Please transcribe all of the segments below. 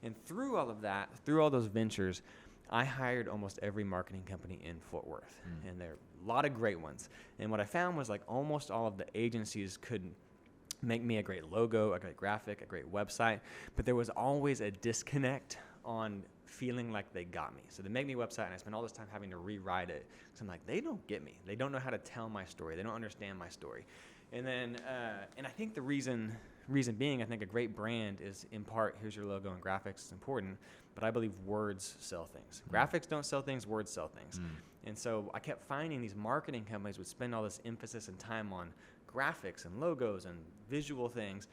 And through all of that, through all those ventures, I hired almost every marketing company in Fort Worth, and there are a lot of great ones. And what I found was like almost all of the agencies could make me a great logo, a great graphic, a great website, but there was always a disconnect on feeling like they got me. So they make me a website, and I spend all this time having to rewrite it. So I'm like, they don't get me. They don't know how to tell my story. They don't understand my story. And then, and I think the reason being, I think a great brand is in part, here's your logo and graphics, it's important, but I believe words sell things. Graphics don't sell things, words sell things. And so I kept finding these marketing companies would spend all this emphasis and time on graphics and logos and visual things,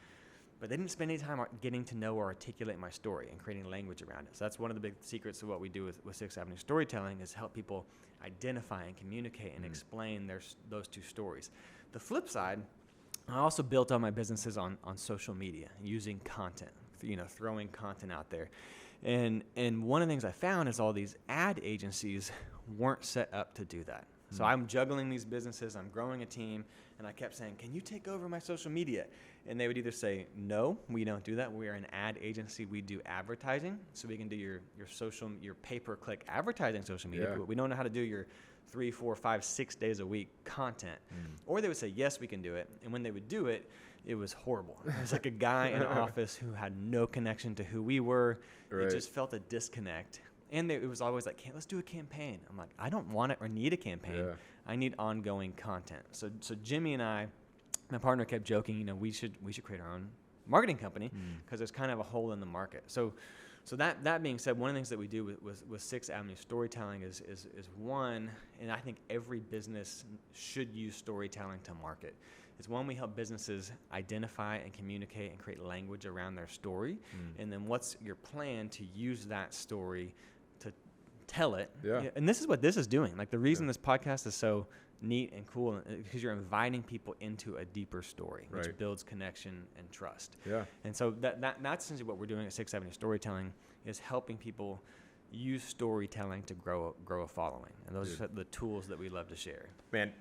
but they didn't spend any time getting to know or articulate my story and creating language around it. So that's one of the big secrets of what we do with Sixth Avenue Storytelling is help people identify and communicate and explain those two stories. The flip side, I also built all my businesses on social media, using content, throwing content out there. And one of the things I found is all these ad agencies weren't set up to do that. So I'm juggling these businesses, I'm growing a team, and I kept saying, can you take over my social media? And they would either say, no, we don't do that. We are an ad agency. We do advertising. So we can do your pay-per-click advertising social media. But we don't know how to do your 3, 4, 5, 6 days a week content. Or they would say, yes, we can do it. And when they would do it, it was horrible. It was like a guy in an office who had no connection to who we were. Right. It just felt a disconnect. And it was always like, let's do a campaign. I'm like, I don't want it or need a campaign. Yeah. I need ongoing content. So Jamey and I, my partner, kept joking, we should create our own marketing company because there's kind of a hole in the market. So that being said, one of the things that we do with Sixth Avenue Storytelling is one, and I think every business should use storytelling to market. It's one, we help businesses identify and communicate and create language around their story. And then what's your plan to use that story to tell it? Yeah. And this is what this is doing. Like the reason this podcast is so neat and cool because you're inviting people into a deeper story, which builds connection and trust. Yeah. And so that's essentially what we're doing at Sixth Avenue Storytelling is helping people use storytelling to grow a following. And those are the tools that we love to share. Man,